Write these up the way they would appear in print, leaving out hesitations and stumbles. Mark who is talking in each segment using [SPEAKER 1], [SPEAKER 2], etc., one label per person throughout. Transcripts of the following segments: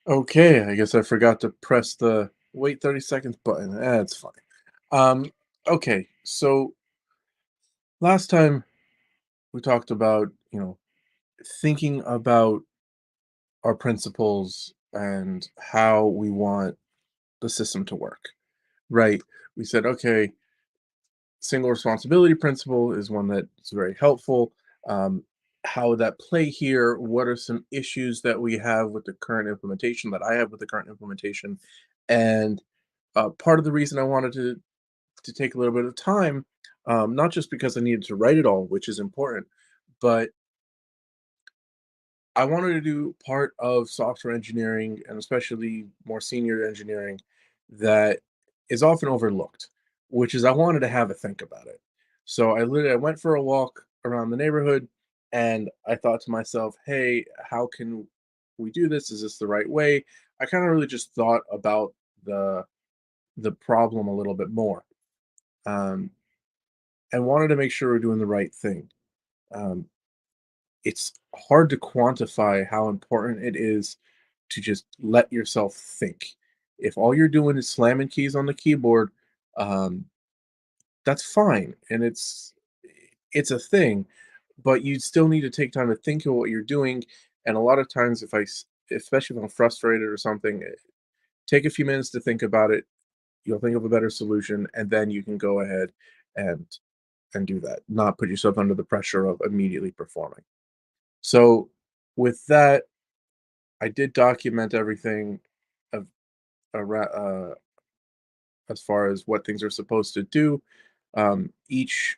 [SPEAKER 1] Okay, I guess I forgot to press the wait 30 seconds button. That's fine. Um, okay, so last time we talked about, thinking about our principles and how we want the system to work, right? We said, okay, single responsibility principle is one that's very helpful. Um, how would that play here? What are some issues that we have with the current implementation that I have with the current implementation? And part of the reason I wanted to take a little bit of time, not just because I needed to write it all, which is important, but I wanted to do part of software engineering and especially more senior engineering that is often overlooked, which is I wanted to have a think about it. So I went for a walk around the neighborhood and I thought to myself, hey, how can we do this? Is this the right way? I kind of really just thought about the the problem a little bit more. Um, and wanted to make sure we're doing the right thing. Um, it's hard to quantify how important it is to just let yourself think. If all you're doing is slamming keys on the keyboard, um, that's fine, and it's a thing, but you still need to take time to think of what you're doing. And a lot of times, especially if I'm frustrated or something, take a few minutes to think about it. You'll think of a better solution, and then you can go ahead and do that. Not put yourself under the pressure of immediately performing. So with that, I did document everything of as far as what things are supposed to do. Each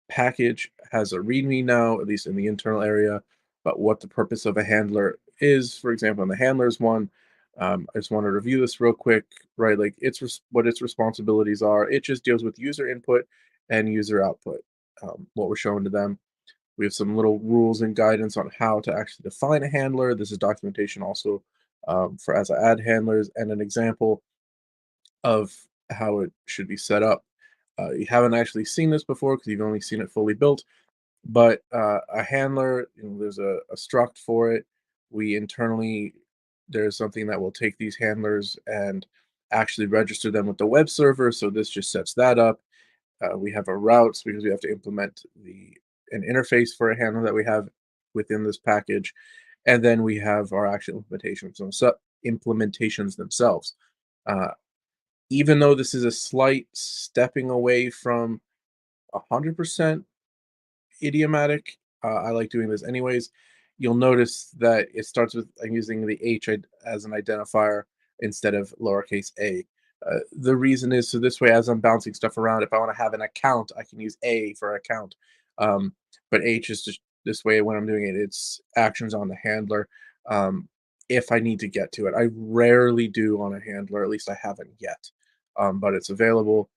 [SPEAKER 1] package has a README now, at least in the internal area, about what the purpose of a handler is. For example, in the handlers one, I just want to review this real quick, right? Like what its responsibilities are. It just deals with user input and user output. What we're showing to them. We have some little rules and guidance on how to actually define a handler. This is documentation also for as I add handlers and an example of how it should be set up. You haven't actually seen this before because you've only seen it fully built, but a handler, there's a struct for it. We internally, there's something that will take these handlers and actually register them with the web server. So this just sets that up. We have our routes because we have to implement the an interface for a handler that we have within this package, and then we have our actual implementations themselves. Uh, Even though this is a slight stepping away from 100% idiomatic, I like doing this anyways. You'll notice that it starts with I'm using the as an identifier instead of lowercase a. The reason is so this way, as I'm bouncing stuff around, if I want to have an account, I can use A for account. Um, but H is just this way when I'm doing it, it's actions on the handler. Um, if I need to get to it, I rarely do on a handler, at least I haven't yet. But it's available.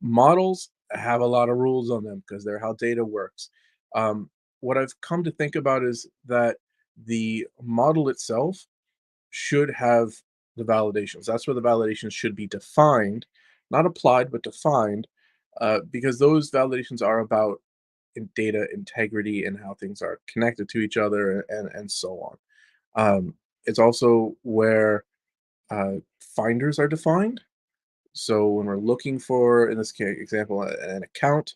[SPEAKER 1] Models have a lot of rules on them because they're how data works. Um, what I've come to think about is that the model itself should have the validations. That's where the validations should be defined, not applied, but defined, because those validations are about data integrity and how things are connected to each other and so on. It's also where finders are defined. So when we're looking for, in this case example, an account,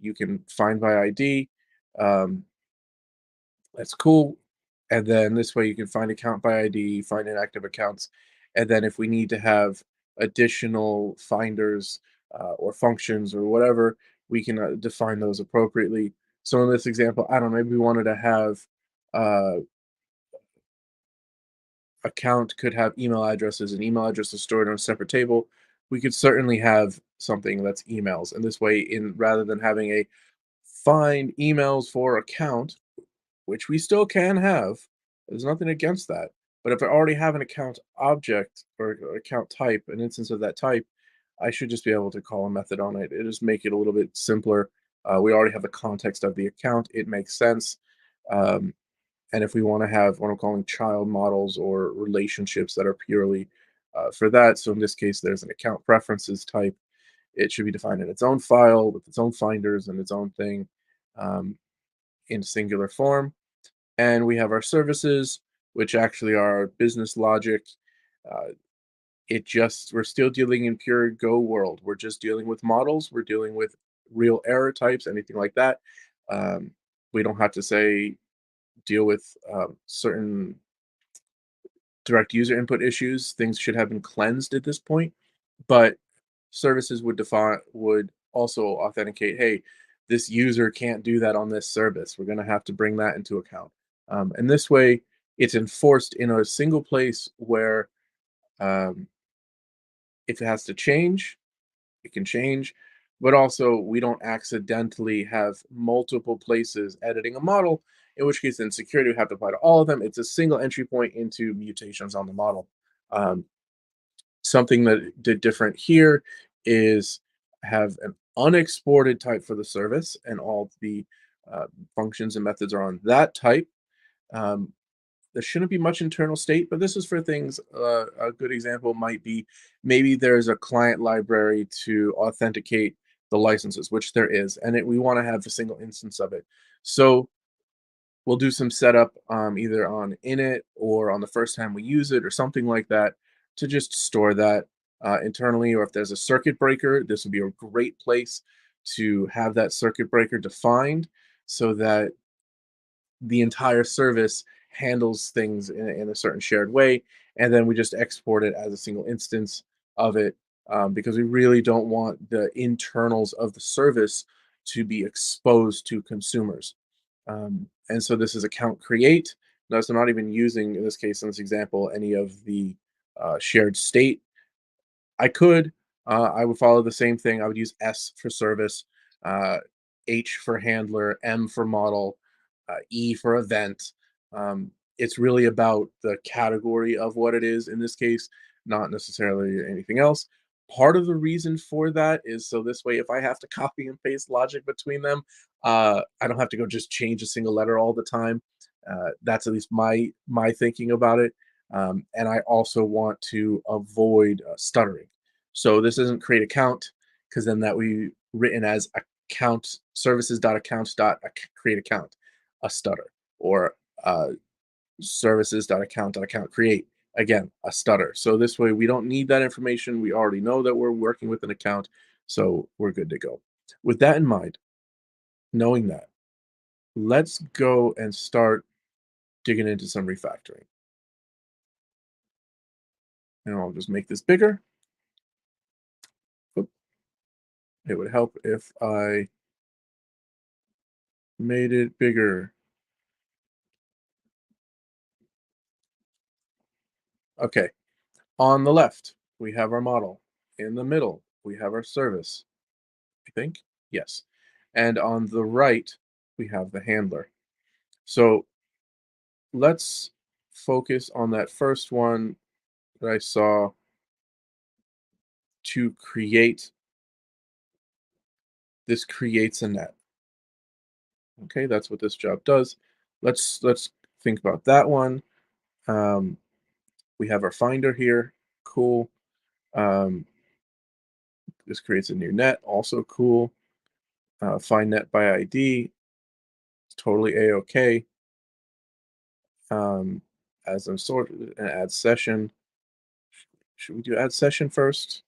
[SPEAKER 1] you can find by ID. Um, that's cool. And then this way you can find account by ID, find inactive accounts. And then if we need to have additional finders or functions or whatever, we can define those appropriately. So in this example, I don't know, maybe we wanted to have uh, account could have email addresses and email addresses stored on a separate table. We could certainly have something that's emails. And this way, in rather than having a find emails for account, which we still can have. There's nothing against that. But if I already have an account object or account type, an instance of that type, I should just be able to call a method on it. It just make it a little bit simpler. We already have the context of the account. It makes sense. Um, and if we want to have what I'm calling child models or relationships that are purely for that, so in this case, there's an account preferences type. It should be defined in its own file with its own finders and its own thing um, in singular form. And we have our services. which actually are business logic. Uh, we're still dealing in pure Go world. We're just dealing with models. We're dealing with real error types, anything like that. Um, we don't have to say deal with certain direct user input issues. Things should have been cleansed at this point, but services would also authenticate, hey, this user can't do that on this service. We're going to have to bring that into account. And this way, it's enforced in a single place where um, if it has to change, it can change. But also, we don't accidentally have multiple places editing a model, in which case, then security would have to apply to all of them. It's a single entry point into mutations on the model. Um, Something that did different here is have an unexported type for the service, and all the uh, functions and methods are on that type. Um, there shouldn't be much internal state, but this is for things. A good example might be maybe there's a client library to authenticate the licenses, which there is, and we want to have a single instance of it. So we'll do some setup either on init or on the first time we use it or something like that to just store that internally. Or if there's a circuit breaker, this would be a great place to have that circuit breaker defined so that the entire service handles things in a certain shared way. And then we just export it as a single instance of it because we really don't want the internals of the service to be exposed to consumers. And so this is account create. Notice I'm not even using, in this case, in this example, any of the shared state. I could. I would follow the same thing. I would use S for service, uh, H for handler, M for model, E for event. It's really about the category of what it is in this case, not necessarily anything else. Part of the reason for that is so this way, if I have to copy and paste logic between them, I don't have to go just change a single letter all the time. That's at least my thinking about it. And I also want to avoid stuttering. So this isn't create account because then that we written as account services.account.create account, a stutter, or services.account.account create, again, a stutter. So this way we don't need that information. We already know that we're working with an account, so we're good to go. With that in mind, knowing that, let's go and start digging into some refactoring. And I'll just make this bigger. Oop. It would help if I made it bigger. Okay. On the left, we have our model. In the middle, we have our service. I think. Yes. And on the right, we have the handler. So let's focus on that first one that I saw to create. This creates a net. Okay, that's what this job does. Let's think about that one. Um, we have our finder here. Cool. Um, this creates a new net. Also cool. Find net by ID. Totally a-okay. As I'm sorted and add session. Should we do add session first?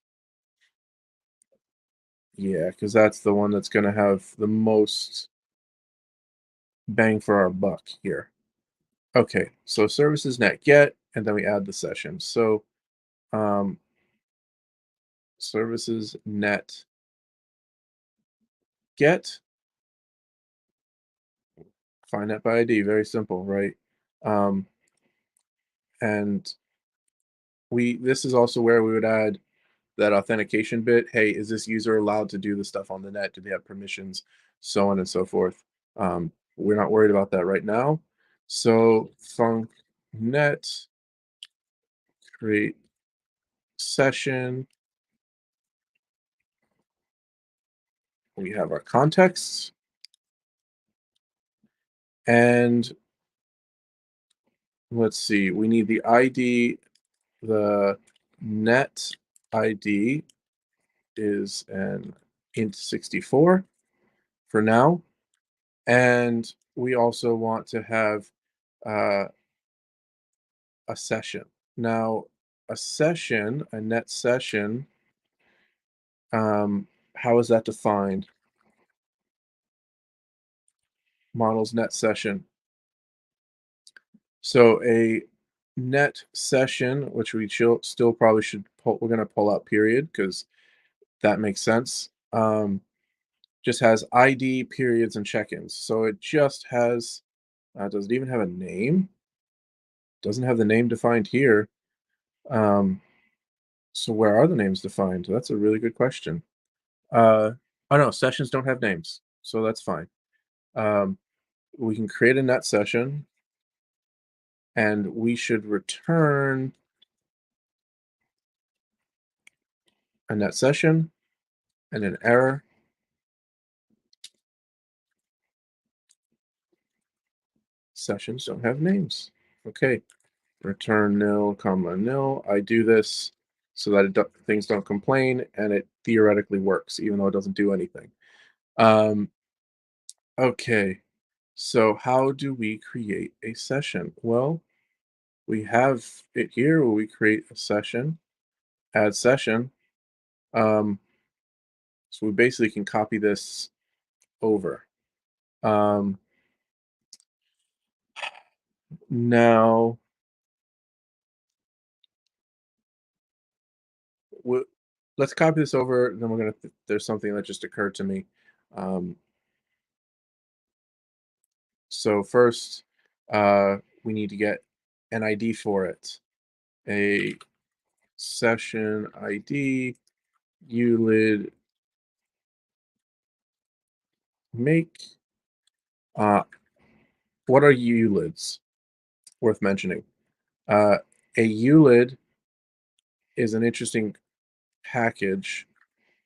[SPEAKER 1] Yeah, because that's the one that's going to have the most bang for our buck here. Okay, so services net get, and then we add the session. So um, services net get, find net by ID. Very simple, right? Um, and this is also where we would add that authentication bit. Hey, is this user allowed to do the stuff on the net? Do they have permissions? So on and so forth. We're not worried about that right now. So func net create session. We have our contexts. And let's see, we need the ID. The net ID is an int 64 for now. And we also want to have a session. Now, a net session, how is that defined? Models net session. So a net session, which we still probably should pull, we're going to pull out period because that makes sense. Just has ID, periods, and check-ins. So it just has, does it even have a name? Doesn't have the name defined here. Um, so where are the names defined? That's a really good question. Oh no, sessions don't have names, so that's fine. Um, we can create a net session, and we should return a net session and an error. Sessions don't have names. Okay, return nil, comma nil. I do this so that things don't complain, and it theoretically works, even though it doesn't do anything. Um, okay, so how do we create a session? Well, we have it here where we create a session, add session. Um, so we basically can copy this over. Um, now, we let's copy this over. Then we're gonna. There's something that just occurred to me. Um, so first, we need to get an ID for it. A session ID, ULID make. Uh, what are ULIDs? Worth mentioning. Uh, a ULID is an interesting package.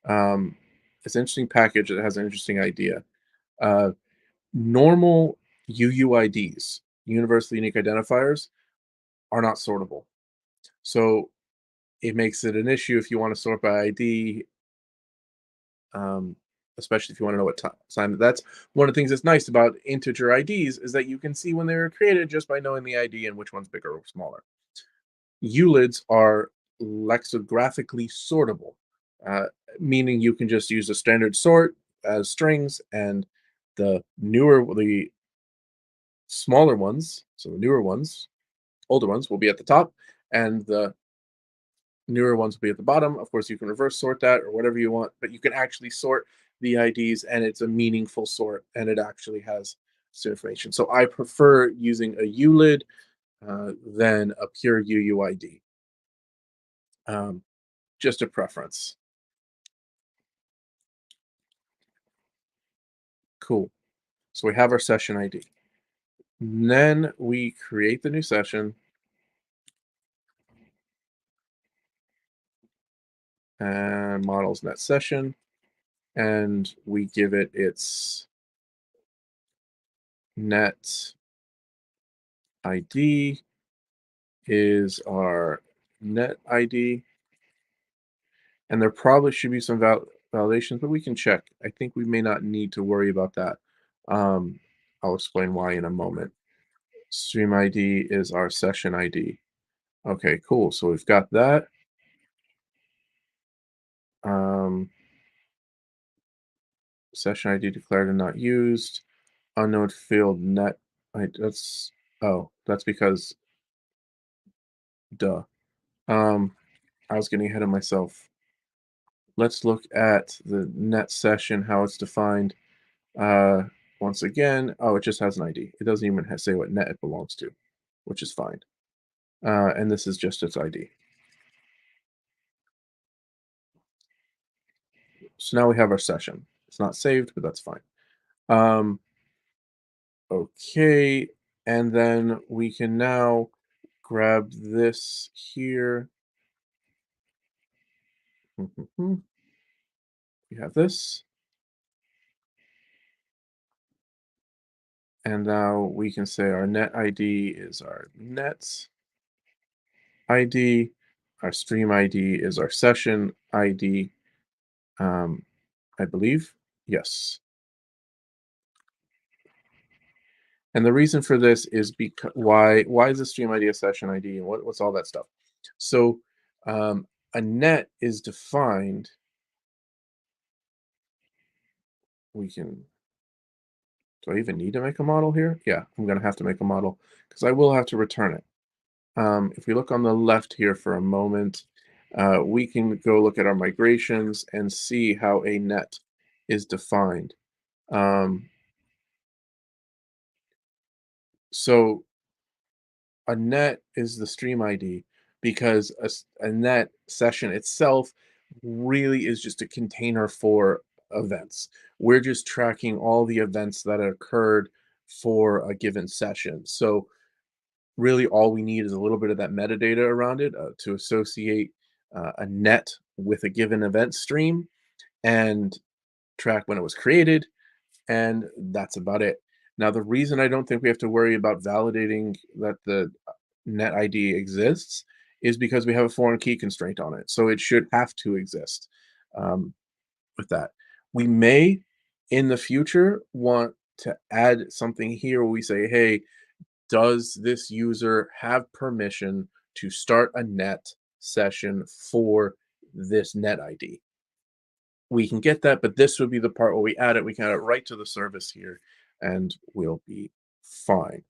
[SPEAKER 1] It's an interesting package that has an interesting idea. Uh, normal UUIDs, universally unique identifiers, are not sortable. So it makes it an issue if you want to sort by ID, um, especially if you want to know what time. That's one of the things that's nice about integer IDs is that you can see when they were created just by knowing the ID and which one's bigger or smaller. ULIDs are lexicographically sortable, uh, meaning you can just use a standard sort as strings, and the smaller ones, so the newer ones, older ones will be at the top, and the newer ones will be at the bottom. Of course, you can reverse sort that or whatever you want, but you can actually sort the IDs, and it's a meaningful sort, and it actually has some information. So I prefer using a ULID than a pure UUID. Um, just a preference. Cool. So we have our session ID. Then we create the new session and models net session, and we give it its net ID is our net ID, and there probably should be some validations, but we can check. I think we may not need to worry about that. Um, I'll explain why in a moment. Stream ID is our session ID. Okay, cool. So we've got that. Um, Session ID declared and not used. Unknown field net. That's that's because duh. Um, I was getting ahead of myself. Let's look at the net session, how it's defined. Uh, Once again, oh, it just has an ID. It doesn't even say what net it belongs to, which is fine. And this is just its ID. So now we have our session. It's not saved, but that's fine. Um, okay, and then we can now grab this here. We have this, and now we can say our net ID is our net ID, our stream ID is our session ID, um, I believe. Yes. And the reason for this is because why is the stream ID a session ID and what's all that stuff? So a net is defined. We can Do I even need to make a model here? Yeah, I'm gonna have to make a model because I will have to return it. If we look on the left here for a moment, we can go look at our migrations and see how a net is defined. Um, so a net is the stream ID because a net session itself really is just a container for events. We're just tracking all the events that occurred for a given session. So really all we need is a little bit of that metadata around it to associate a net with a given event stream and track when it was created, and that's about it. Now, the reason I don't think we have to worry about validating that the net ID exists is because we have a foreign key constraint on it. So it should have to exist with that. We may in the future want to add something here where we say, hey, does this user have permission to start a net session for this net ID? We can get that, but this would be the part where we add it. We can add it right to the service here, and we'll be fine.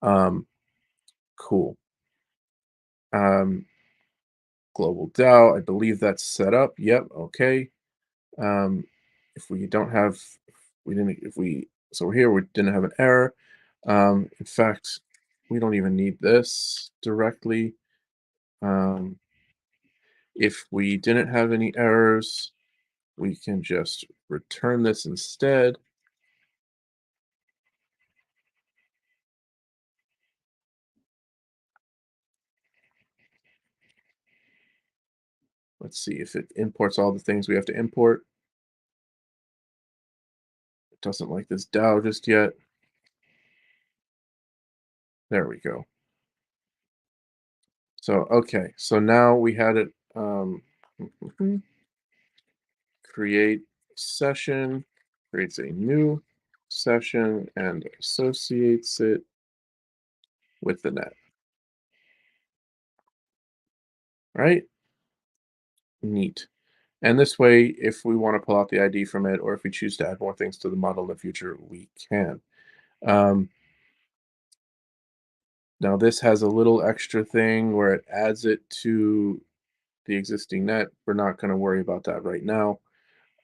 [SPEAKER 1] Um, cool. Um, Global DAO, I believe that's set up. Yep. Okay. Um, if we don't have, we didn't, if we, so we're here, we didn't have an error. In fact, we don't even need this directly. Um, if we didn't have any errors, we can just return this instead. Let's see if it imports all the things we have to import. It doesn't like this DAO just yet. There we go. So, okay. So now we had it create session, creates a new session and associates it with the net, right? Neat. And this way, if we want to pull out the ID from it, or if we choose to add more things to the model in the future, we can. Um, Now this has a little extra thing where it adds it to the existing net. We're not going to worry about that right now.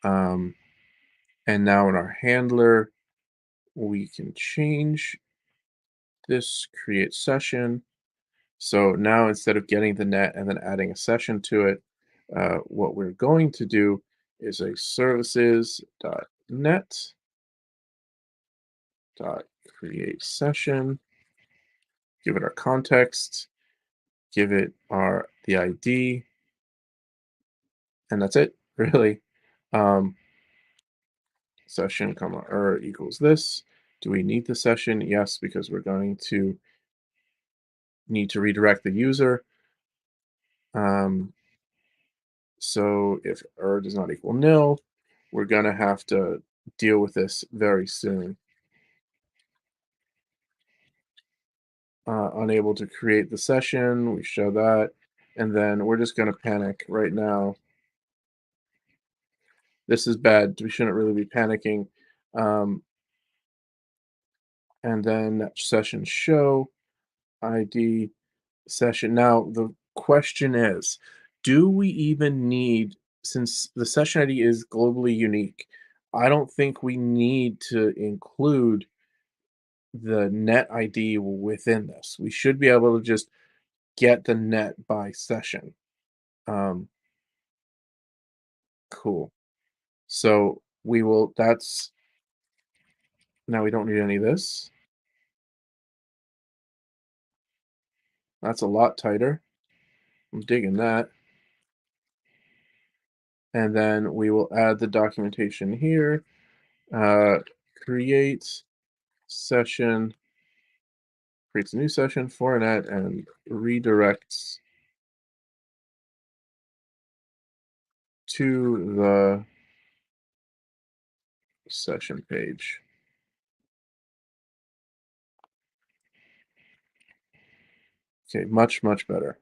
[SPEAKER 1] Um, and now in our handler, we can change this create session. So now instead of getting the net and then adding a session to it, what we're going to do is a services.net dot create session, give it our context, give it our the ID, and that's it, really. Um, Session comma equals this. Do we need the session? Yes, because we're going to need to redirect the user. Um, so if does not equal nil, we're going to have to deal with this very soon. Unable to create the session, we show that, and then we're just going to panic right now. This is bad. We shouldn't really be panicking. Um, and then session show ID session. Now, the question is, do we even need, since the session ID is globally unique, I don't think we need to include the net ID within this. We should be able to just get the net by session. Um, cool. So we will, now we don't need any of this. That's a lot tighter. I'm digging that. And then we will add the documentation here. Uh, create session, creates a new session for a net and redirects to the session page. Okay, much, much better.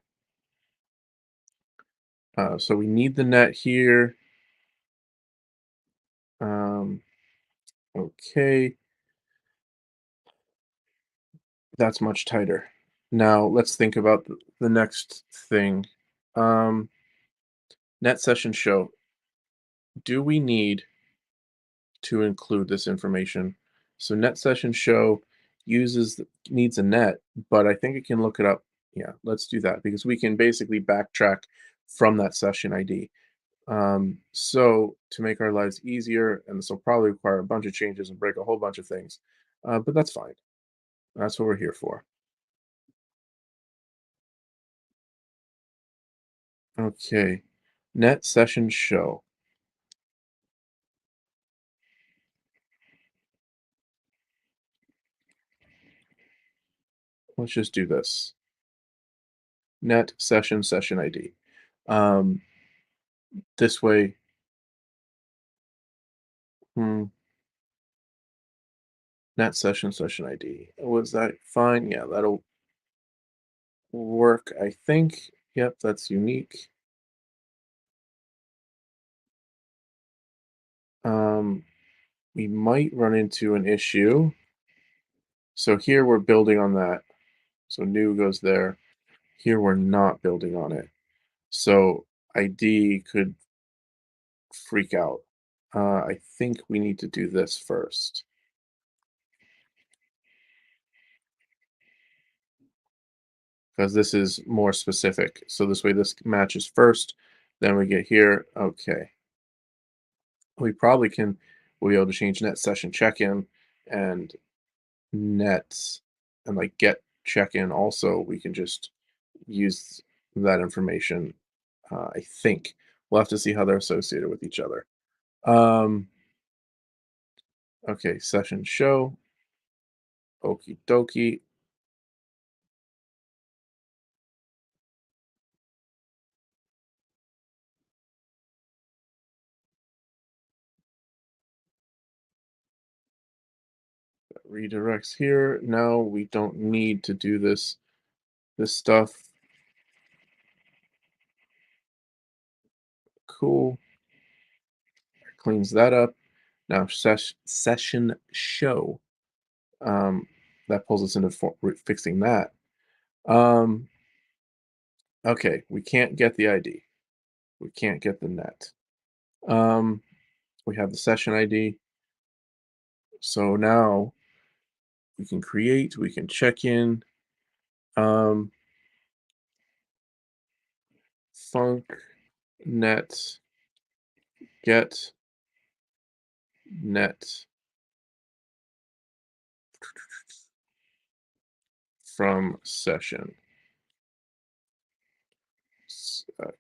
[SPEAKER 1] So we need the net here. Um, okay, that's much tighter. Now let's think about the next thing. Um, Net session show. Do we need to include this information? So net session show needs a net, but I think it can look it up. Yeah, let's do that because we can basically backtrack from that session ID. So to make our lives easier, and this will probably require a bunch of changes and break a whole bunch of things, but that's fine. That's what we're here for. Okay, net session show. Let's just do this. Net session ID. Um, this way, hmm, net session ID. Was that fine? Yeah, that'll work. I think. Yep, that's unique. Um, we might run into an issue. So here we're building on that. So new goes there. Here we're not building on it. So ID could freak out. I think we need to do this first because this is more specific. So this way this matches first. Then we get here. Okay. We probably can we'll be able to change net session check-in and net and like get check-in also. We can just use that information. I think we'll have to see how they're associated with each other. Um, okay, session show. Okie dokie. Redirects here. No, we don't need to do this stuff. Cool. Cleans that up. Now session show. Um, that pulls us into fixing that. Um, okay, we can't get the ID. We can't get the net. Um, we have the session ID. So now we can create, we can check in. Um, func net get net from session.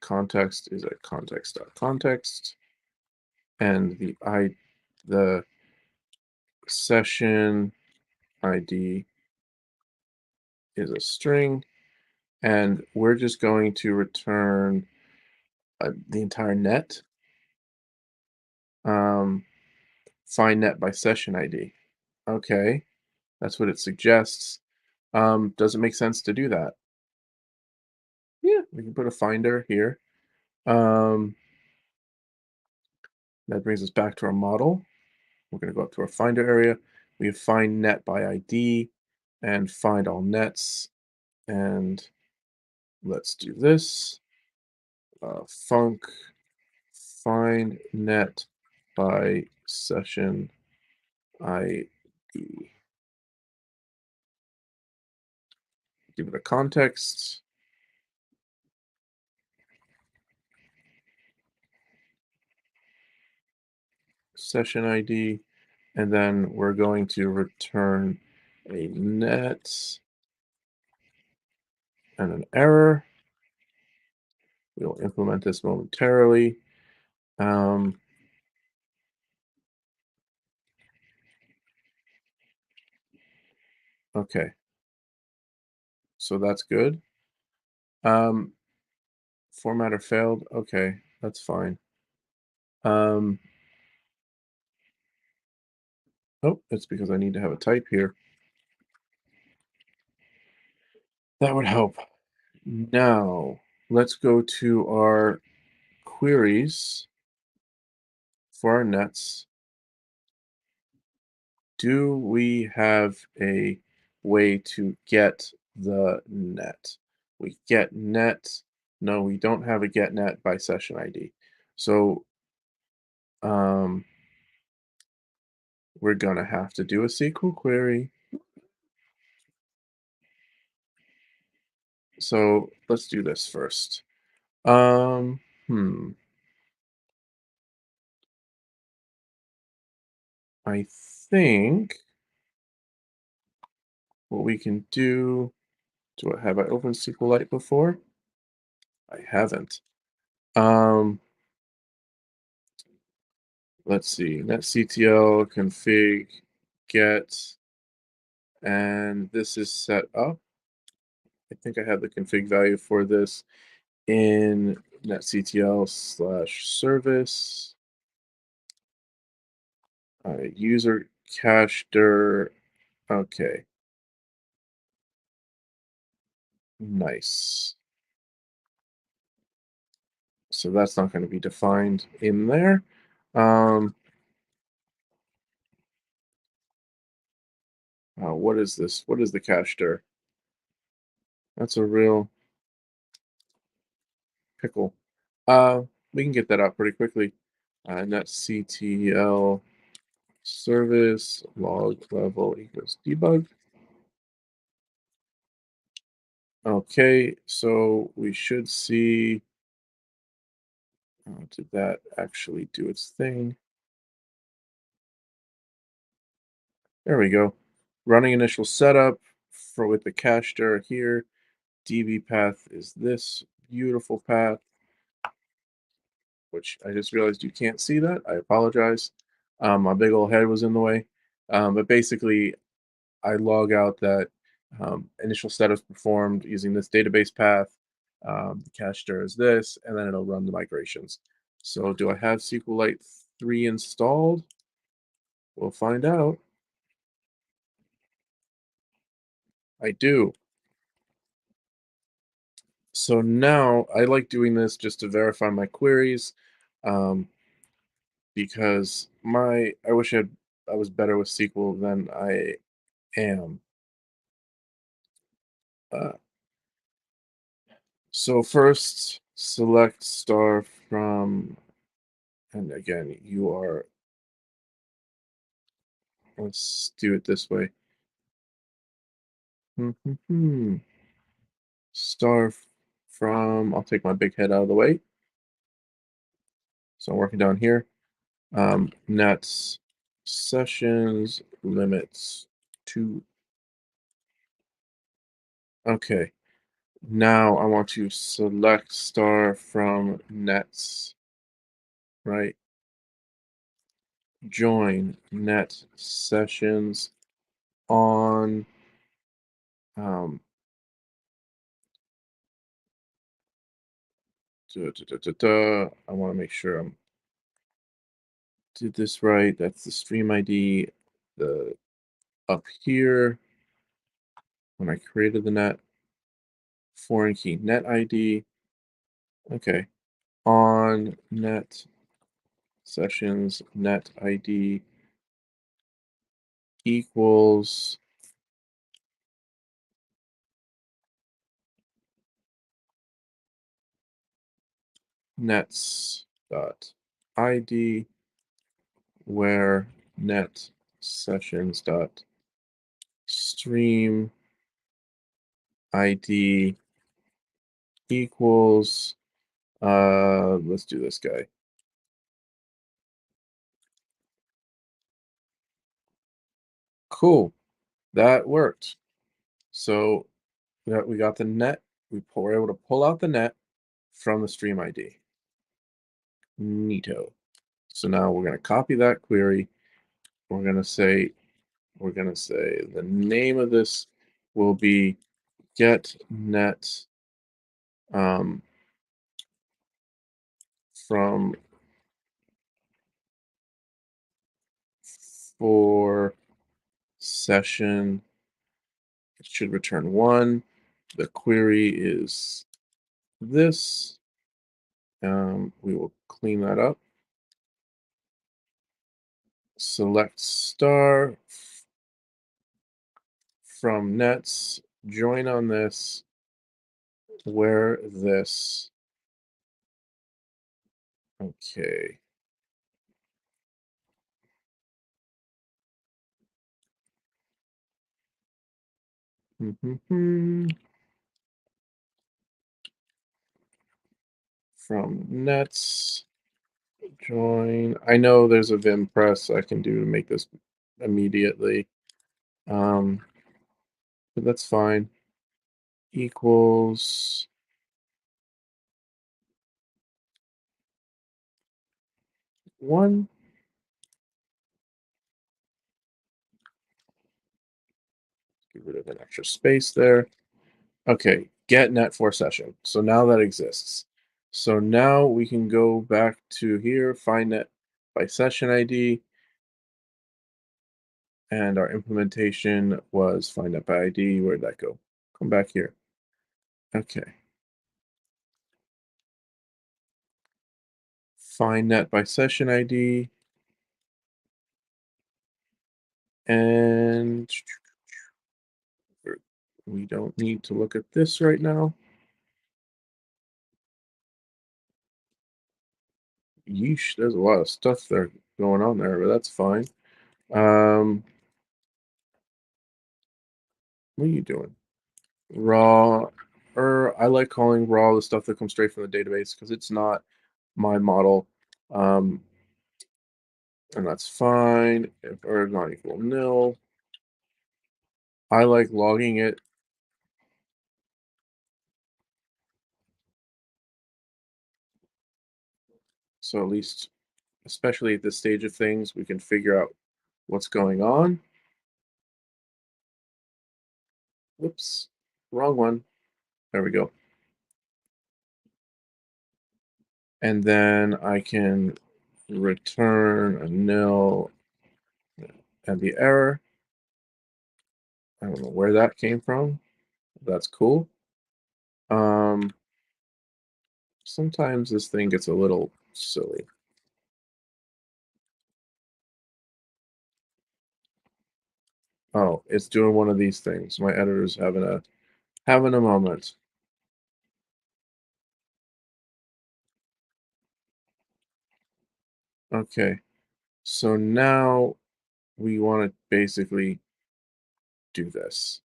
[SPEAKER 1] Context is a context.context, and the session ID is a string, and we're just going to return the entire net. Um, find net by session ID. Okay, that's what it suggests. Does it make sense to do that? Yeah, we can put a finder here. Um, that brings us back to our model. We're going to go up to our finder area. We have find net by ID and find all nets. And let's do this. Func find net by session ID. Give it a context. Session ID. And then we're going to return a net and an error. We'll implement this momentarily. Um, okay, so that's good. Um, formatter failed. Okay, that's fine. Um, oh, it's because I need to have a type here. That would help. Now, let's go to our queries for our nets. Do we have a way to get the net? We get net. No, we don't have a get net by session ID. So um, we're gonna have to do a SQL query. So let's do this first. Um, hmm. I think what we can do. Have I opened SQLite before? I haven't. Um, let's see. NetCTL config get, and this is set up. I think I have the config value for this in netctl/service user cache dir. Okay, nice. So that's not going to be defined in there. Um, what is this? What is the cache dir? That's a real pickle. Uh, we can get that out pretty quickly. NetCTL service log level equals debug. Okay, so we should see. Did that actually do its thing? There we go. Running initial setup for with the cache dir here. DB path is this beautiful path, which I just realized you can't see that. I apologize. My big old head was in the way. But basically, I log out that initial setup is performed using this database path. The cache dir is this, and then it'll run the migrations. So do I have SQLite 3 installed? We'll find out. I do. So now I like doing this just to verify my queries, um, because I wish I was better with SQL than I am. Uh, so first, select star from, and again, you are. Let's do it this way. Star from. I'll take my big head out of the way. So I'm working down here. Nets sessions limits to. Okay. Now I want to select star from nets, right? Join net sessions on. Um, I want to make sure I'm did this right. That's the stream ID. The up here when I created the net foreign key net ID. Okay. On net sessions net ID equals nets dot ID where net sessions dot stream ID equals let's do this guy. Cool. That worked. So we got the net. We're able to pull out the net from the stream ID. Neato. So now we're going to copy that query. We're going to say the name of this will be get net um, from for session. It should return 1. The query is this. We will clean that up. Select star from nets, join on this, where this. Okay. Mhm. From nets, join. I know there's a Vim press I can do to make this immediately. Um, but that's fine. Equals 1. Get rid of an extra space there. Okay, get net for session. So now that exists. So now we can go back to here, find net by session ID, and our implementation was find net by ID. Where'd that go? Come back here. Okay. Find net by session ID, and we don't need to look at this right now. Yeesh, there's a lot of stuff there going on there, but that's fine. Um, what are you doing? Raw, I like calling raw the stuff that comes straight from the database because it's not my model, um, and that's fine. If or not equal nil, I like logging it. So at least, especially at this stage of things, we can figure out what's going on. Whoops, wrong one. There we go. And then I can return a nil and the error. I don't know where that came from. That's cool. Um, Sometimes this thing gets a little silly. Oh, it's doing one of these things. My editor's having a moment. Okay, so now we want to basically do this.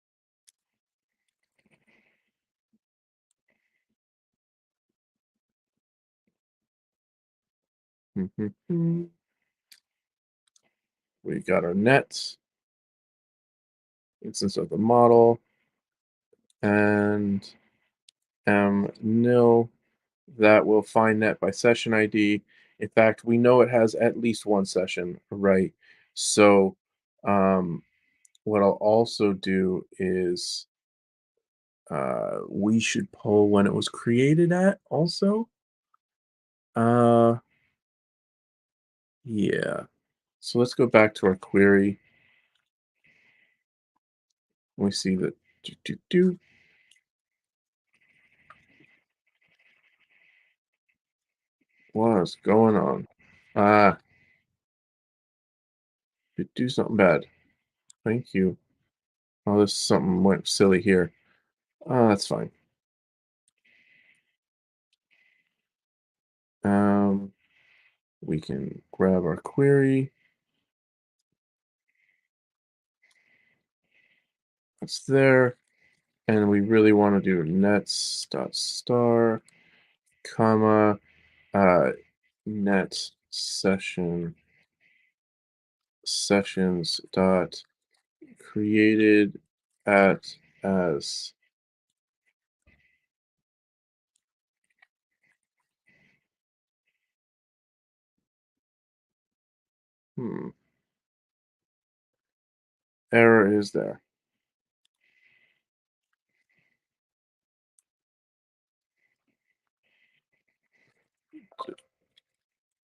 [SPEAKER 1] We got our net instance of the model and nil that will find net by session ID. In fact, we know it has at least one session, right? So what I'll also do is we should pull when it was created at also. Uh, yeah. So let's go back to our query. We see that what is going on? Ah, do something bad. Thank you. Oh, this something went silly here. That's fine. Um, we can grab our query. That's there. And we really want to do nets dot star, comma, uh, net sessions dot created at as. Hmm, error is there.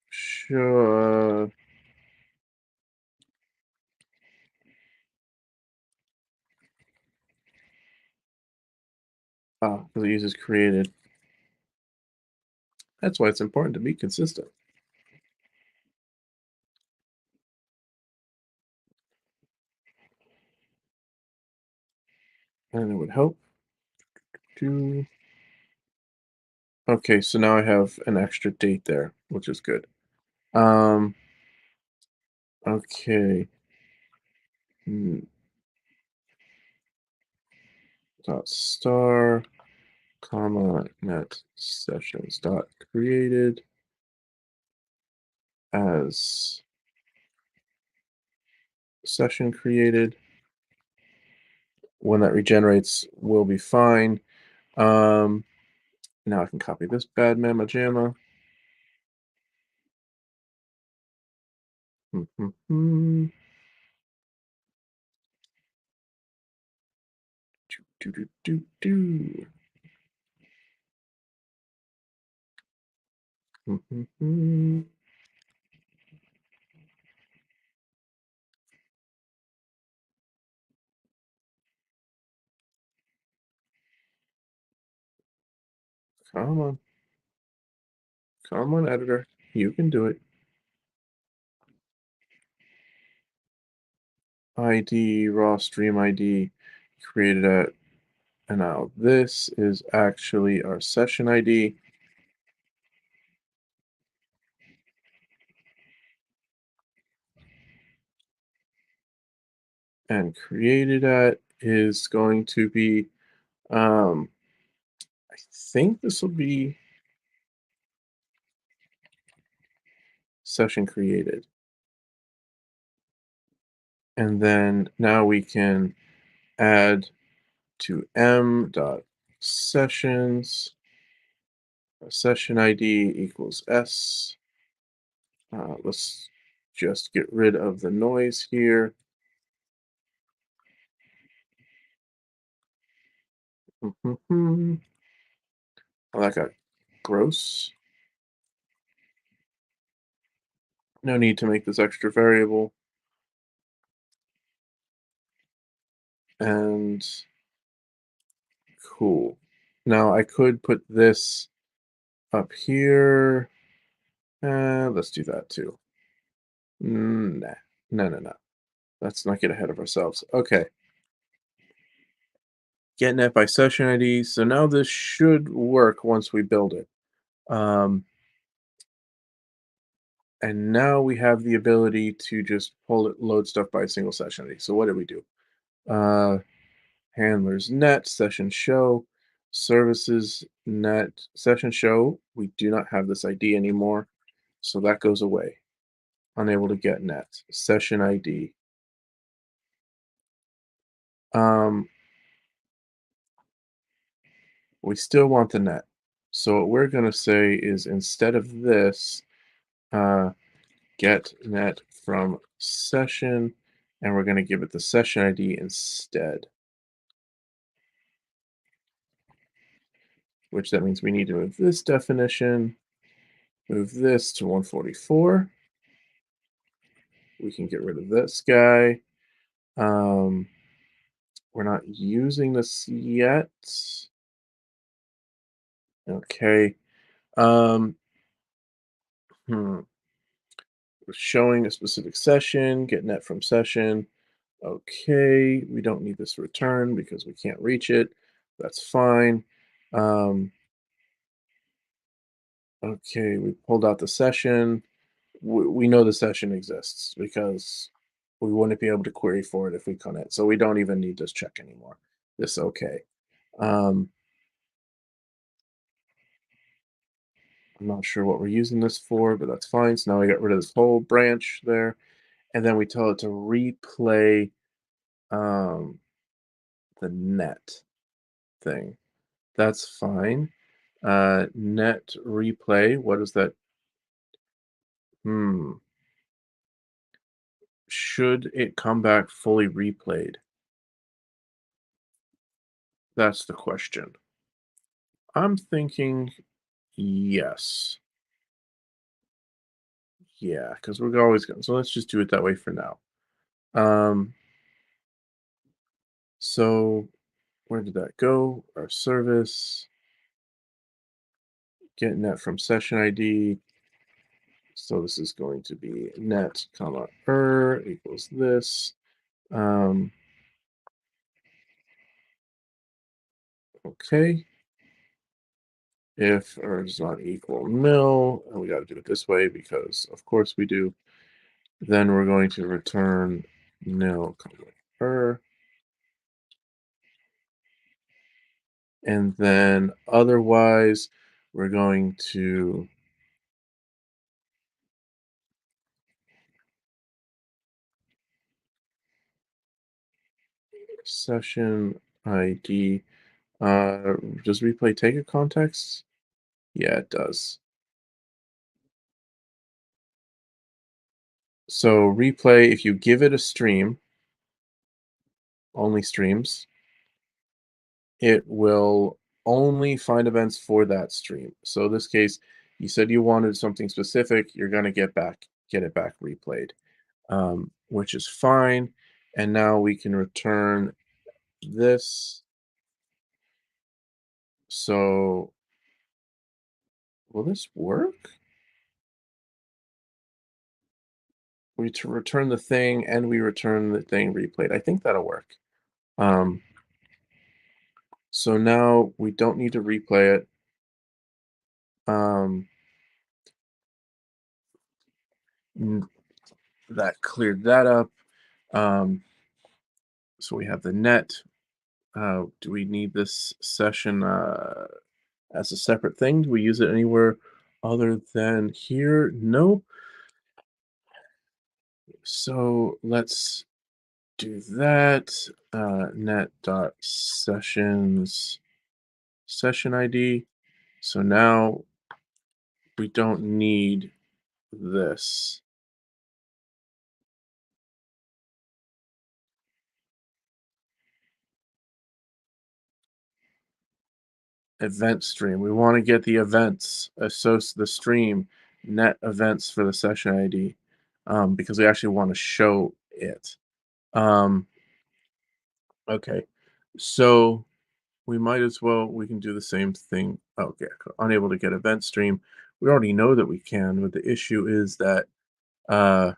[SPEAKER 1] Sure. because it uses created. That's why it's important to be consistent. And it would help to. Okay, so now I have an extra date there, which is good. Um, okay. Hmm, dot star, comma, net sessions dot created as session created. When that regenerates, we'll be fine. Um, Now I can copy this bad mamma jamma. Mm-hmm. Do, do, do, do. Mm-hmm. Come on. Come on, editor. You can do it. ID, raw stream ID, created at, and now this is actually our session ID. And created at is going to be, um, I think this will be session created. And then now we can add to m dot sessions, session ID equals s. Let's just get rid of the noise here. Mhm. I like a gross. No need to make this extra variable. And cool. Now I could put this up here. Let's do that too. Nah, no, no, no. Let's not get ahead of ourselves. Okay, get net by session ID. So now this should work once we build it. Um, and now we have the ability to just pull it, load stuff by a single session ID. So what did we do? Uh, handlers net session show services net session show. We do not have this ID anymore, so that goes away. Unable to get net session ID. Um, we still want the net. So what we're going to say is instead of this, uh, get net from session, and we're going to give it the session ID instead, which that means we need to move this definition, move this to 144. We can get rid of this guy. Um, we're not using this yet. Okay. Um, hmm. Showing a specific session, get net from session. Okay, we don't need this return because we can't reach it. That's fine. Um, okay, we pulled out the session. We know the session exists because we wouldn't be able to query for it if we couldn't. So we don't even need this check anymore. This okay. Um, I'm not sure what we're using this for, but that's fine. So now we got rid of this whole branch there, and then we tell it to replay um, the net thing. That's fine. Net replay. What is that? Hmm. Should it come back fully replayed? That's the question. I'm thinking yes. Yeah, because we're always going. So let's just do it that way for now. Um, so Where did that go? Our service, get net from session ID. So this is going to be net comma equals this. Um, okay. If does not equal nil, and we got to do it this way because of course we do, then we're going to return nil comma and then otherwise we're going to session ID. Does replay take a context? Yeah, it does. So replay, if you give it a stream, only streams, it will only find events for that stream. So in this case, you said you wanted something specific, you're gonna get it back replayed, which is fine. And now we can return this. So will this work? We to return the thing and we return the thing replayed. I think that'll work. Um, so now we don't need to replay it. Um, n- that cleared that up. Um, so we have the net. Do we need this session as a separate thing? Do we use it anywhere other than here? No. So let's do that. Net dot sessions session ID. So now we don't need this event stream. We want to get the events, the stream, net events for the session ID, because we actually want to show it. Um, okay, so we might as well, we can do the same thing. Okay, unable to get event stream. We already know that we can, but the issue is that uh,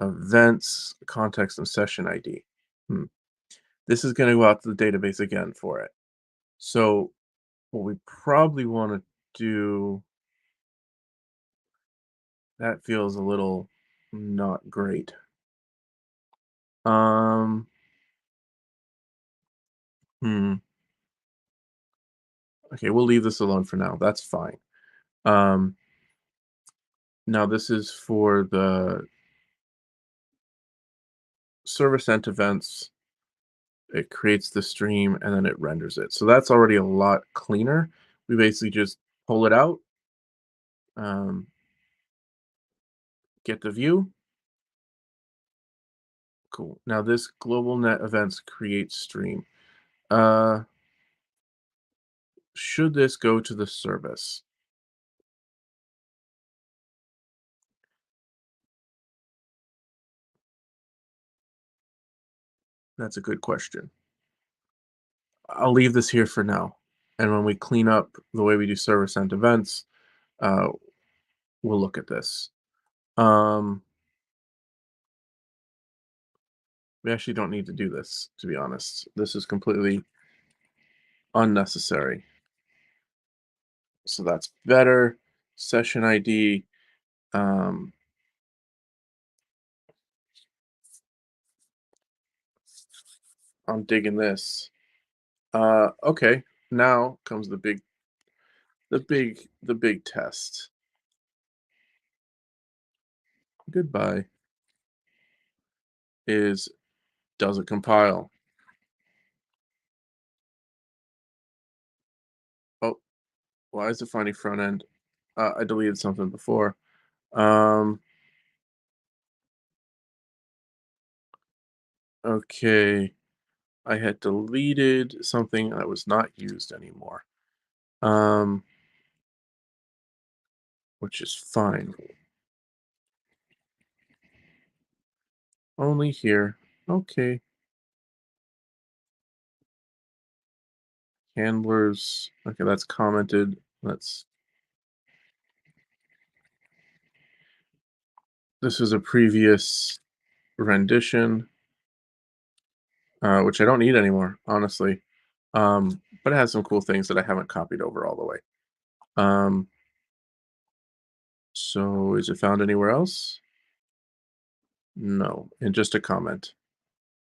[SPEAKER 1] events, context, and session ID. Hmm. This is going to go out to the database again for it. So what we probably want to do, that feels a little not great. Um, hmm. Okay, we'll leave this alone for now. That's fine. Um, now this is for the server sent events. It creates the stream and then it renders it. So that's already a lot cleaner. We basically just pull it out, um, get the view. Cool. Now this global net events create stream. Uh, should this go to the service? That's a good question. I'll leave this here for now. And when we clean up the way we do server sent events, uh, we'll look at this. Um, we actually don't need to do this, to be honest. This is completely unnecessary. So that's better. Session ID. Um, I'm digging this. Okay. Now comes the big test. Goodbye. Is does it compile? Oh, why is it finding front end? I deleted something before. Um, okay. I had deleted something that was not used anymore. Um, which is fine. Only here. Okay. handlers. Okay, that's commented. This is a previous rendition, which I don't need anymore, honestly. But it has some cool things that I haven't copied over all the way. Um, so is it found anywhere else? No, and just a comment,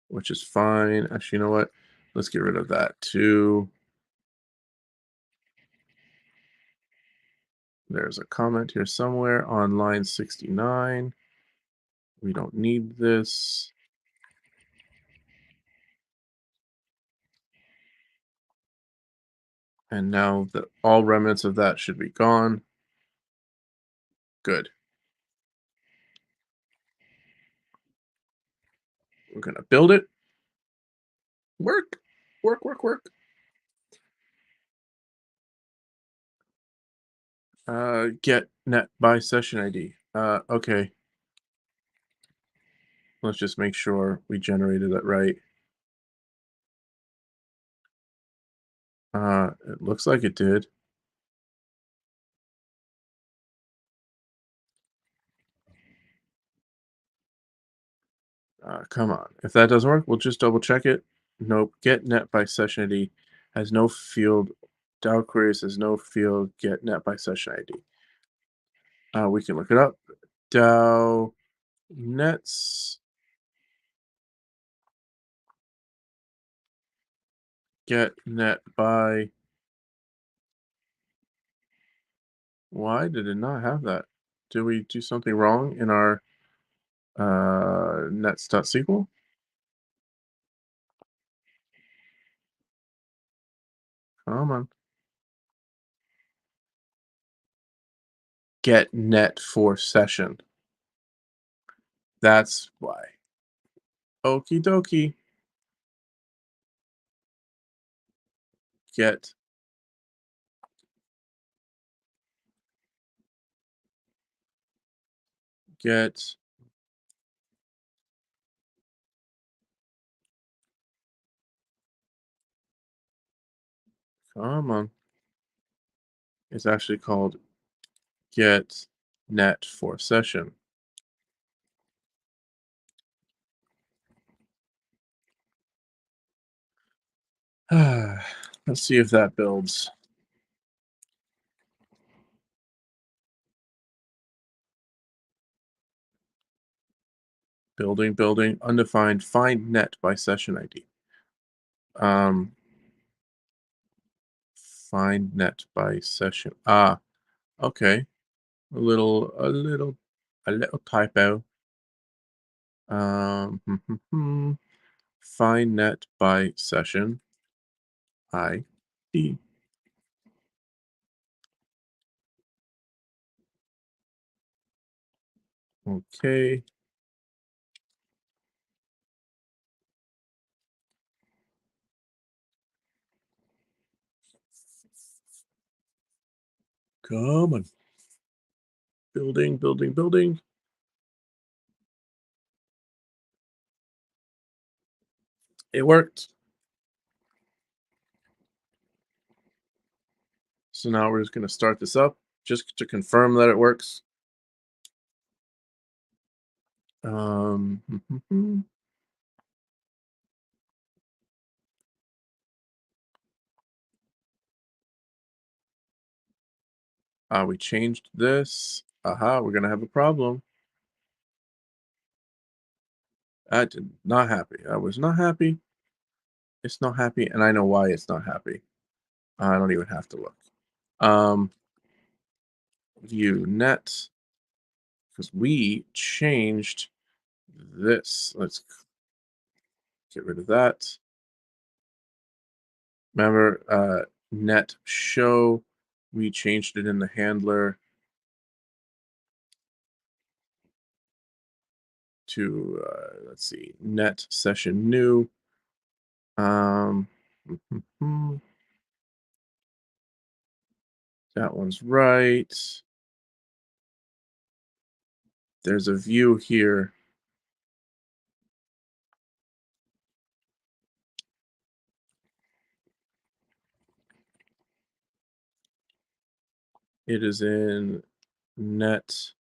[SPEAKER 1] which is fine. Actually, you know what? Let's get rid of that too. There's a comment here somewhere on line 69. We don't need this. And now all remnants of that should be gone. Good. We're going to build it. Work, work, work, work. Get net by session ID. Okay. Let's just make sure we generated it right. It looks like it did. Come on. If that doesn't work, we'll just double check it. Nope. Get net by session ID has no field. DAO queries has no field. Get net by session ID. We can look it up. DAO nets get net by. Why did it not have that? Did we do something wrong in our nets.sql? Come on. Get net for session. That's why. Okie dokie. Get get come on. It's actually called get net for session. Let's see if that builds. Building, building, undefined, find net by session ID. Um, find net by session. Okay. A little typo. Find net by session ID. Okay. Come on. Building, building, building. It worked. So now we're just going to start this up just to confirm that it works. Um, we changed this. Aha, we're going to have a problem. I did not happy. I was not happy. It's not happy, and I know why it's not happy. I don't even have to look. Um, view net, because we changed this. Let's get rid of that. Remember, net show, we changed it in the handler to, let's see, net session new. Um, that one's right. There's a view here. It is in net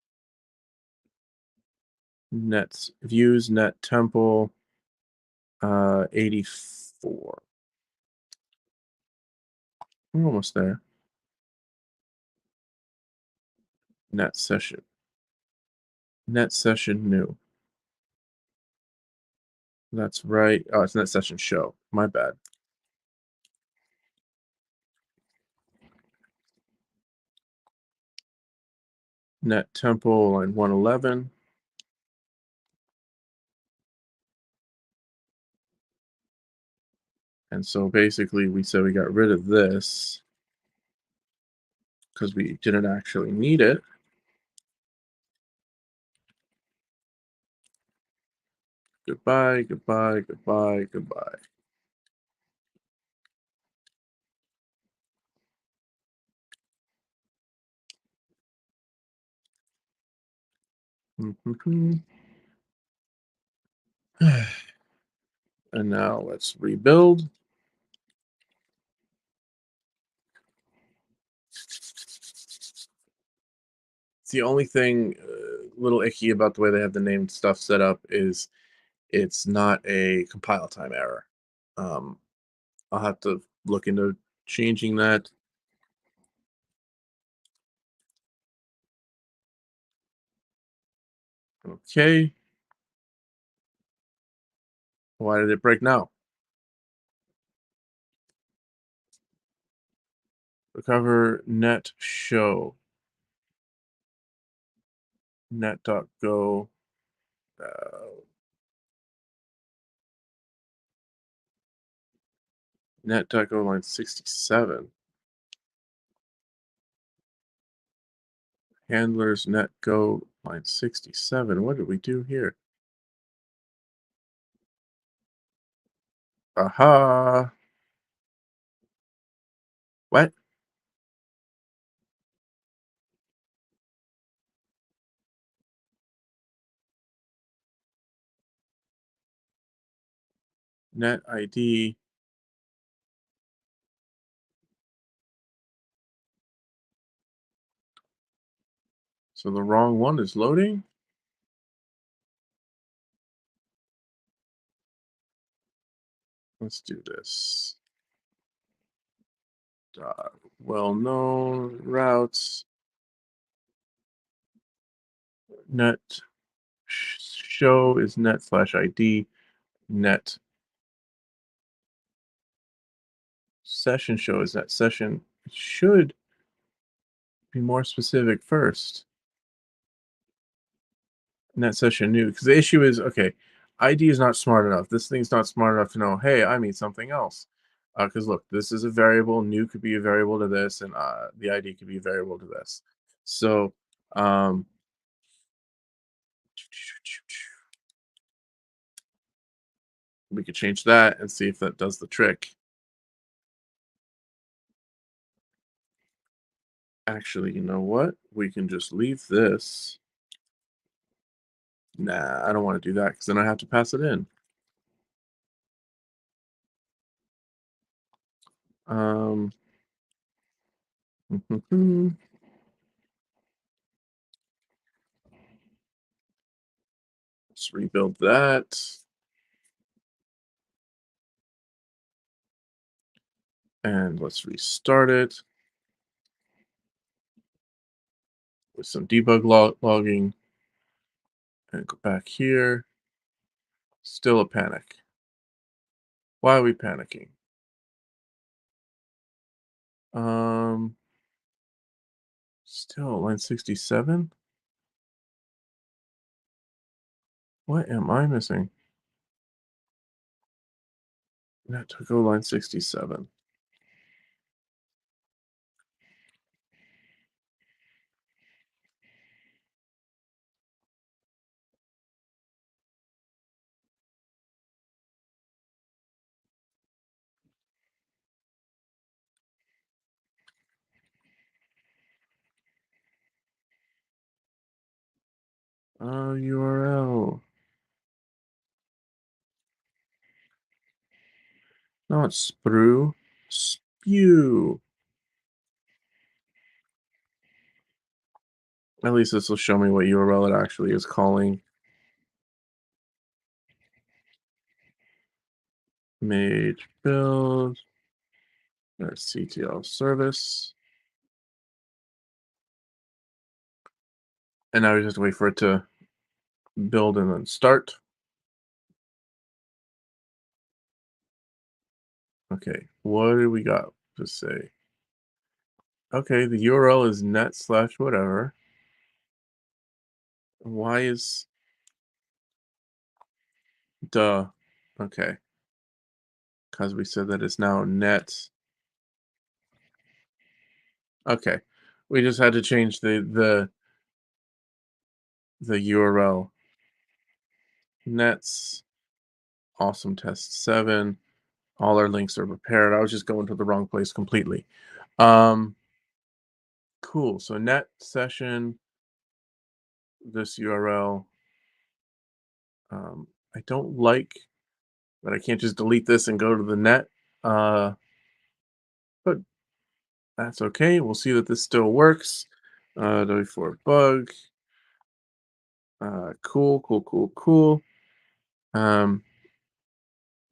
[SPEAKER 1] views, net temple, 84. We're almost there. Net session. Net session new. That's right. Oh, it's net session show. My bad. Net temple line 111. And so basically we said we got rid of this because we didn't actually need it. Goodbye, goodbye, goodbye, goodbye. Mhm. And now let's rebuild. It's the only thing little icky about the way they have the named stuff set up is it's not a compile time error. Um, I'll have to look into changing that. Okay. Why did it break now? Recover net show net.go net.go line 67. Handlers net go line 67. What did we do here? Aha. What? Net ID. So the wrong one is loading? Let's do this. Well-known routes. Net show is net slash ID. Net session show is net session. It should be more specific first. Net session new. Because the issue is, okay, ID is not smart enough. This thing's not smart enough to know, hey, I mean something else. Because look, this is a variable. New could be a variable to this, and the ID could be a variable to this. So um, we could change that and see if that does the trick. Actually, you know what? We can just leave this. Nah, I don't want to do that because then I have to pass it in. Um, let's rebuild that. And let's restart it with some debug logging and go back here. Still a panic. Why are we panicking? Um, Still line 67? What am I missing? That to go line 67. URL. Not sprue. Spew. At least this will show me what URL it actually is calling. Made build. There's CTL service. And now we just wait for it to build and then start. Okay, what do we got to say? Okay, the URL is net slash whatever. Why is duh? Okay, because we said that it's now net. Okay, we just had to change the URL. Nets awesome test 7. All our links are prepared. I was just going to the wrong place completely. Um, cool. So net session, this URL. I don't like that I can't just delete this and go to the net. Uh, but that's okay. We'll see that this still works. W4 bug. Cool, cool, cool, cool. Um,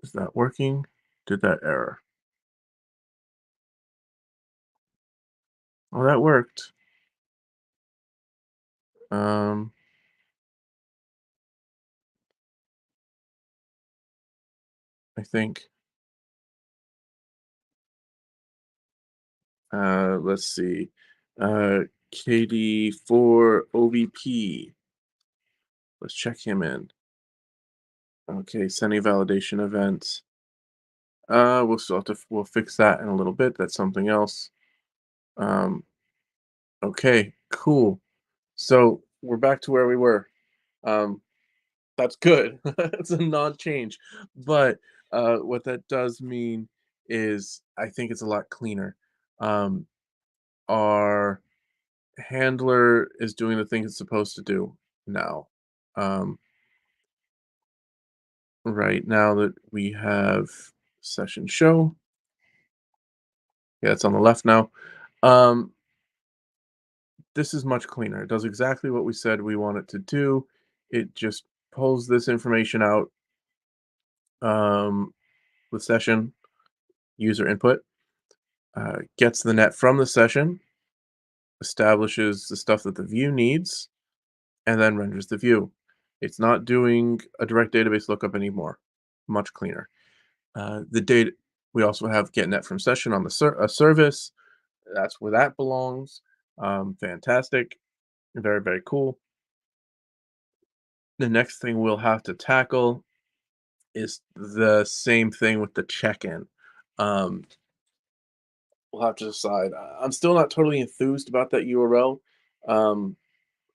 [SPEAKER 1] is that working? Did that error? Oh, that worked. Um, I think. Let's see. KD4 OVP. Let's check him in. Okay, sending validation event. We'll still have to we'll fix that in a little bit. That's something else. Um, okay, cool. So we're back to where we were. Um, that's good. It's a non-change, but what that does mean is I think it's a lot cleaner. Um, our handler is doing the thing it's supposed to do now. Um, right now that we have session show, yeah, it's on the left now. Um, this is much cleaner. It does exactly what we said we want it to do. It just pulls this information out, um, the session user input, gets the net from the session, establishes the stuff that the view needs, and then renders the view. It's not doing a direct database lookup anymore. Much cleaner. The data we also have get net from session on the service. That's where that belongs. Fantastic. Very, very cool. The next thing we'll have to tackle is the same thing with the check-in. Um, we'll have to decide. I'm still not totally enthused about that URL. Um,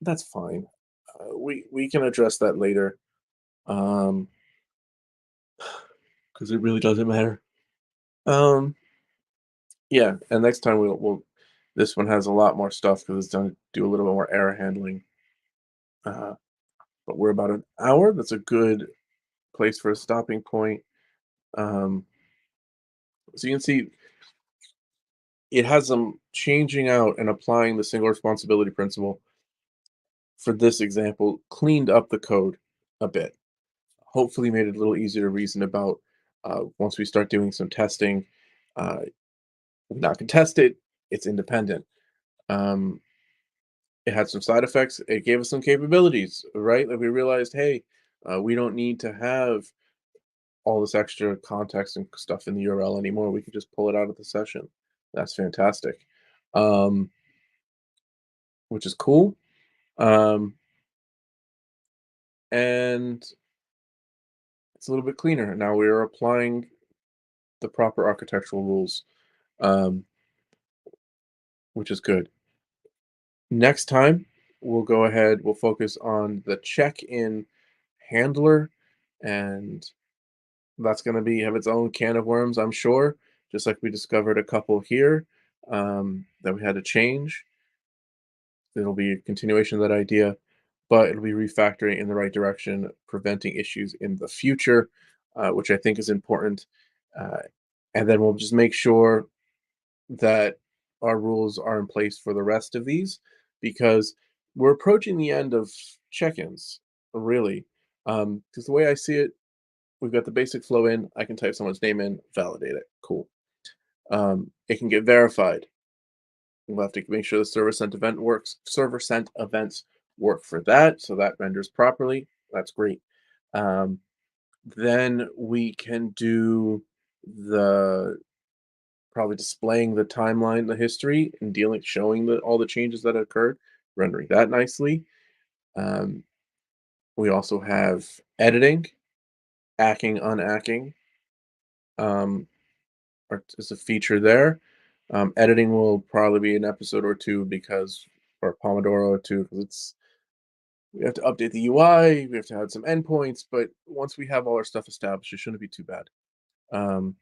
[SPEAKER 1] that's fine. We can address that later. Um, because it really doesn't matter. Um, yeah, and next time we'll this one has a lot more stuff because it's done do a little bit more error handling. Uh, but we're about an hour. That's a good place for a stopping point. Um, so you can see it has them changing out and applying the single responsibility principle for this example, cleaned up the code a bit. Hopefully, made it a little easier to reason about once we start doing some testing. Uh, we now can test it, it's independent. Um, it had some side effects. It gave us some capabilities, right? Like we realized, hey, we don't need to have all this extra context and stuff in the URL anymore. We can just pull it out of the session. That's fantastic, um, which is cool. Um, and it's a little bit cleaner. Now we are applying the proper architectural rules, um, which is good. Next time, we'll go ahead, we'll focus on the check-in handler, and that's going to be have its own can of worms, I'm sure, just like we discovered a couple here that we had to change. It'll be a continuation of that idea, but it'll be refactoring in the right direction, preventing issues in the future, which I think is important. Uh, and then we'll just make sure that our rules are in place for the rest of these because we're approaching the end of check-ins, really. Because the way I see it, we've got the basic flow in. I can type someone's name in, validate it. Cool. It can get verified. We'll have to make sure the server sent event works. Server sent events work for that, so that renders properly. That's great. Um, then we can do the probably displaying the timeline, the history, and showing all the changes that occurred, rendering that nicely. Um, we also have editing, acking, unacking, um, is a feature there. Editing will probably be an episode or two because, or Pomodoro or two, because we have to update the UI, we have to add some endpoints, but once we have all our stuff established, it shouldn't be too bad. Um,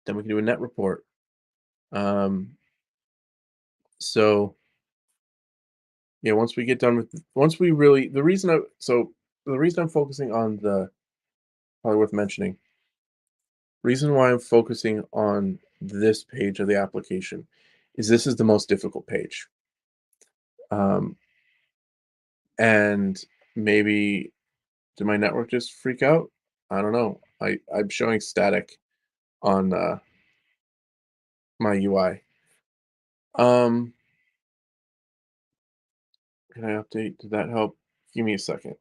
[SPEAKER 1] then we can do a net report. Um, so yeah, once we get done with, once we really, the reason I'm focusing on the, probably worth mentioning, reason why I'm focusing on this page of the application is this is the most difficult page. Um, and maybe did my network just freak out? I don't know. I'm showing static on my UI. Um, can I update? Did that help? Give me a second.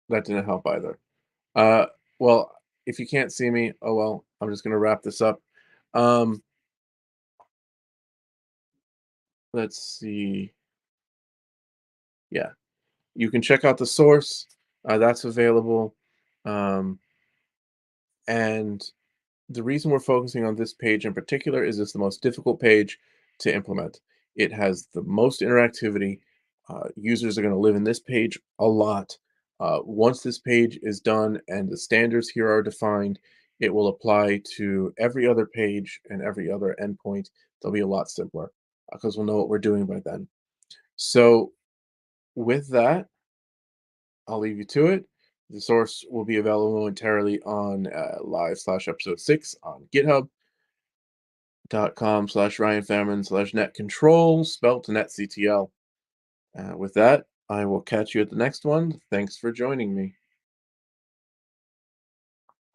[SPEAKER 1] That didn't help either. Uh, well, if you can't see me, oh well. I'm just gonna wrap this up. Um, let's see. Yeah, you can check out the source. That's available. Um, and the reason we're focusing on this page in particular is it's the most difficult page to implement. It has the most interactivity. Users are going to live in this page a lot. Once this page is done and the standards here are defined, it will apply to every other page and every other endpoint. They'll be a lot simpler because we'll know what we're doing by then. So, with that, I'll leave you to it. The source will be available momentarily on live/episode 6 on github.com/Ryan Fairman/NetControl, spelled to NetCTL. With that, I will catch you at the next one. Thanks for joining me.